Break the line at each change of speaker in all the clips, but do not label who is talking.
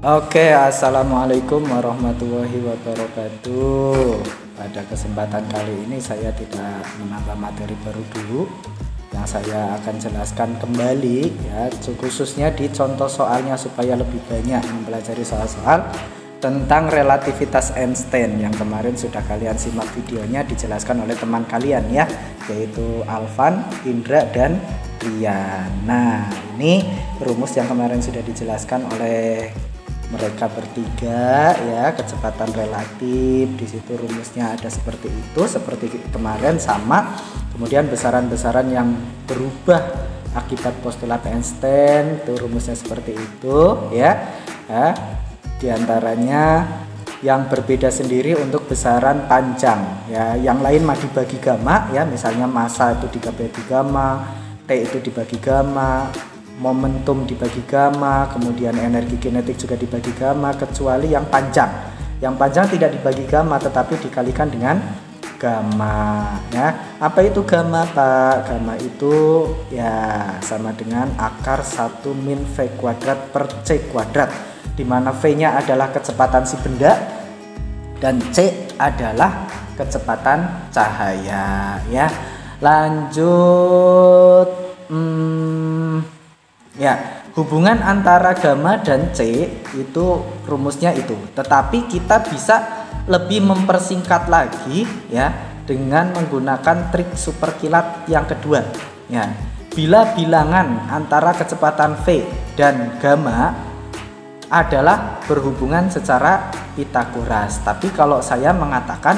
Oke, assalamualaikum warahmatullahi wabarakatuh. Pada kesempatan kali ini saya tidak menambah materi baru dulu. Yang saya akan jelaskan kembali ya, khususnya di contoh soalnya supaya lebih banyak mempelajari soal-soal tentang relativitas Einstein yang kemarin sudah kalian simak videonya, dijelaskan oleh teman kalian ya, yaitu Alvan, Indra, dan Rian. Nah, ini rumus yang kemarin sudah dijelaskan oleh mereka bertiga ya, kecepatan relatif. Di situ rumusnya ada seperti itu, seperti kemarin sama. Kemudian besaran-besaran yang berubah akibat postulat Einstein, itu rumusnya seperti itu ya. Di antaranya yang berbeda sendiri untuk besaran panjang ya, yang lain mah dibagi gamma ya, misalnya massa itu dibagi gamma, T itu dibagi gamma, momentum dibagi gamma, kemudian energi kinetik juga dibagi gamma, kecuali yang panjang. Yang panjang tidak dibagi gamma tetapi dikalikan dengan gamma ya. Apa itu gamma, Pak? Gamma itu ya sama dengan akar 1 min V kuadrat per C kuadrat, di mana V-nya adalah kecepatan si benda dan C adalah kecepatan cahaya ya. Lanjut ya, hubungan antara gamma dan C itu rumusnya itu. Tetapi kita bisa lebih mempersingkat lagi ya dengan menggunakan trik superkilat yang kedua ya. Bila bilangan antara kecepatan V dan gamma adalah berhubungan secara Pitagoras, tapi kalau saya mengatakan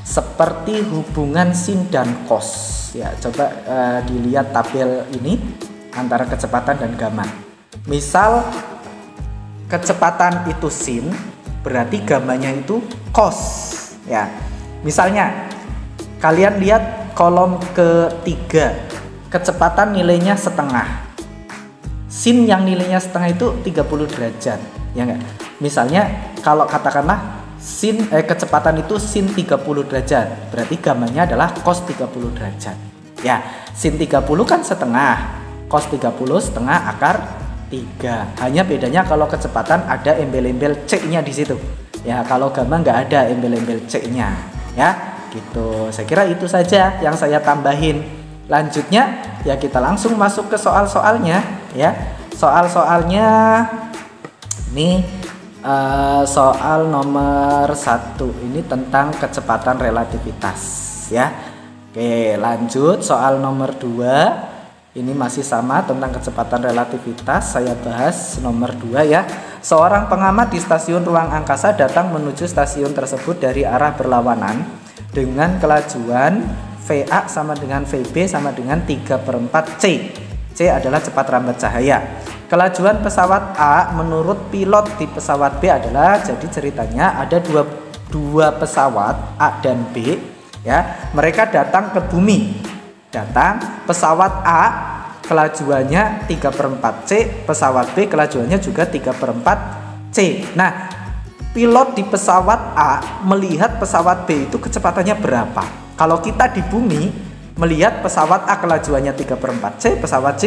seperti hubungan sin dan cos ya. Coba dilihat tabel ini antara kecepatan dan gamma. Misal kecepatan itu sin, berarti gammanya itu cos ya. Misalnya kalian lihat kolom ketiga, kecepatan nilainya setengah, sin yang nilainya setengah itu 30 derajat ya enggak. Misalnya kalau katakanlah sin kecepatan itu sin 30 derajat, berarti gammanya adalah cos 30 derajat ya. Sin 30 kan setengah, cos 30 setengah akar 3. Hanya bedanya kalau kecepatan ada embel-embel C-nya di situ. Ya, kalau gamma nggak ada embel-embel C-nya. Ya, gitu. Saya kira itu saja yang saya tambahin. Lanjutnya ya kita langsung masuk ke soal-soalnya ya. Soal-soalnya ini soal nomor 1 ini tentang kecepatan relativitas ya. Oke, lanjut soal nomor 2. Ini masih sama tentang kecepatan relativitas. Saya bahas nomor 2 ya. Seorang pengamat di stasiun ruang angkasa datang menuju stasiun tersebut dari arah berlawanan dengan kelajuan VA sama dengan VB sama dengan 3/4 C. C adalah cepat rambat cahaya. Kelajuan pesawat A menurut pilot di pesawat B adalah, jadi ceritanya ada dua pesawat A dan B ya. Mereka datang ke bumi. Pesawat A kelajuannya 3/4 C, pesawat B kelajuannya juga 3/4 C. Nah, pilot di pesawat A melihat pesawat B itu kecepatannya berapa. Kalau kita di bumi melihat pesawat A kelajuannya 3/4 C, pesawat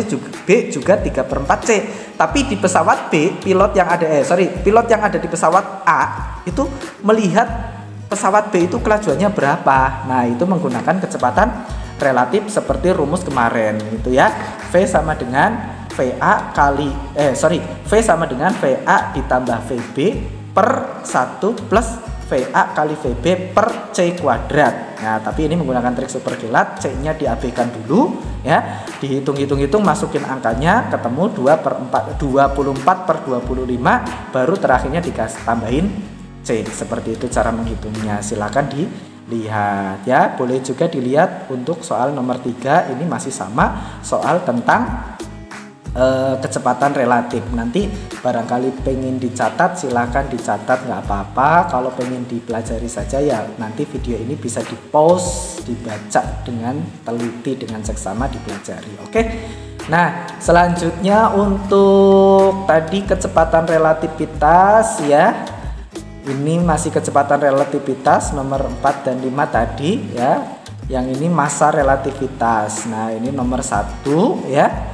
B juga 3/4 C. Tapi di pesawat B, pilot yang ada di pesawat A itu melihat pesawat B itu kelajuannya berapa. Nah, itu menggunakan kecepatan relatif seperti rumus kemarin gitu ya. V sama dengan VA ditambah VB per 1 plus VA kali VB per C kuadrat. Nah, tapi ini menggunakan trik superkilat, C-nya diabaikan dulu ya. Dihitung-hitung, masukin angkanya, ketemu 24/25, baru terakhirnya dikasih tambahin C. Seperti itu cara menghitungnya. Silakan dilihat ya. Boleh juga dilihat untuk soal nomor 3. Ini masih sama, soal tentang kecepatan relatif. Nanti barangkali pengen dicatat, silahkan dicatat, nggak apa-apa. Kalau pengen dipelajari saja ya nanti video ini bisa di pause, dibaca dengan teliti, dengan seksama dipelajari. Oke. Nah, selanjutnya untuk tadi kecepatan relativitas ya. Ini masih kecepatan relativitas nomor 4 dan 5 tadi ya. Yang ini massa relativitas. Nah, ini nomor 1 ya.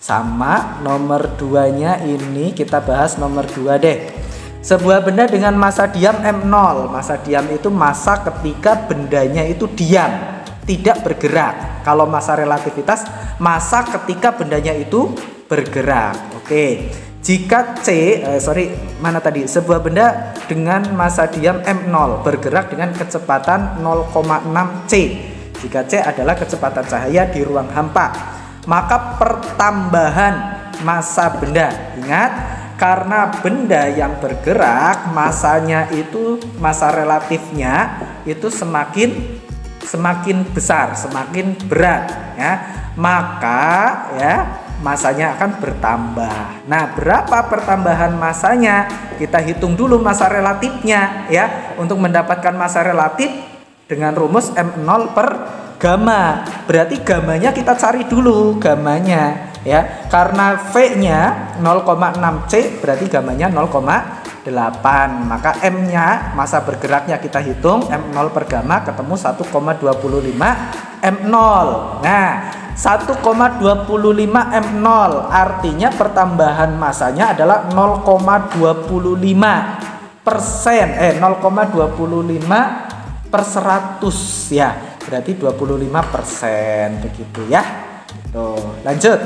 Sama nomor 2-nya ini kita bahas nomor 2 deh. Sebuah benda dengan massa diam M0. Massa diam itu massa ketika bendanya itu diam, tidak bergerak. Kalau massa relativitas, massa ketika bendanya itu bergerak. Oke. Jika sebuah benda dengan massa diam M0 bergerak dengan kecepatan 0,6 C. Jika C adalah kecepatan cahaya di ruang hampa, maka pertambahan massa benda, ingat, karena benda yang bergerak massanya itu, massa relatifnya itu semakin besar, semakin berat ya, maka ya massanya akan bertambah. Nah, berapa pertambahan massanya? Kita hitung dulu massa relatifnya ya. Untuk mendapatkan massa relatif dengan rumus M0 per gamma. Berarti gammanya kita cari dulu gammanya ya. Karena V-nya 0,6 C berarti gammanya 0,8. Maka M-nya, massa bergeraknya kita hitung M0 per gamma ketemu 1,25 M0. Nah, 1,25 M0 artinya pertambahan massanya adalah 0,25%, 0,25 per 100 ya, berarti 25% begitu ya. Tuh, lanjut.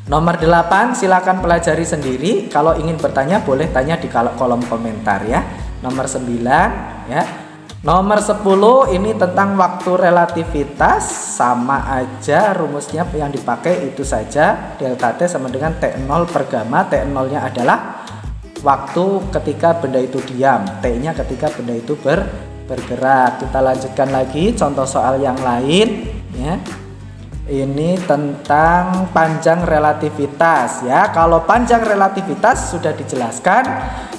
Nomor 8, silakan pelajari sendiri. Kalau ingin bertanya boleh tanya di kolom komentar ya. Nomor 9 ya. Nomor 10 ini tentang waktu relativitas, sama aja rumusnya yang dipakai itu saja, delta T sama dengan T0 per gamma. T0 nya adalah waktu ketika benda itu diam, T-nya ketika benda itu bergerak. Kita lanjutkan lagi contoh soal yang lain ya. Ini tentang panjang relativitas ya. Kalau panjang relativitas sudah dijelaskan,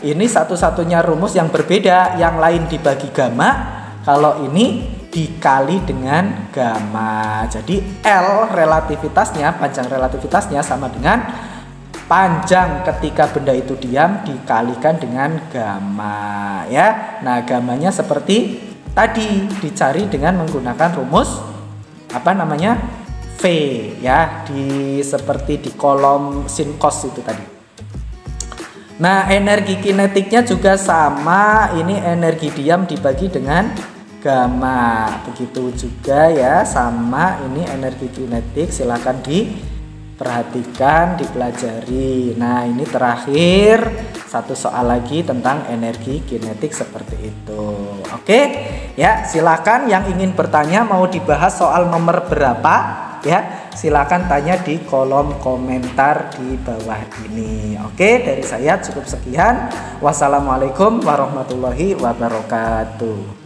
ini satu-satunya rumus yang berbeda, yang lain dibagi gamma, kalau ini dikali dengan gamma. Jadi L relativitasnya, panjang relativitasnya sama dengan panjang ketika benda itu diam dikalikan dengan gamma ya. Nah, gammanya seperti tadi, dicari dengan menggunakan rumus apa namanya? V ya, seperti di kolom sin cos itu tadi. Nah, energi kinetiknya juga sama, ini energi diam dibagi dengan gamma. Begitu juga ya, sama ini energi kinetik, silakan diperhatikan, dipelajari. Nah, ini terakhir satu soal lagi tentang energi kinetik seperti itu. Oke ya, silakan yang ingin bertanya mau dibahas soal nomor berapa ya, silakan tanya di kolom komentar di bawah ini. Oke, dari saya cukup sekian. Wassalamualaikum warahmatullahi wabarakatuh.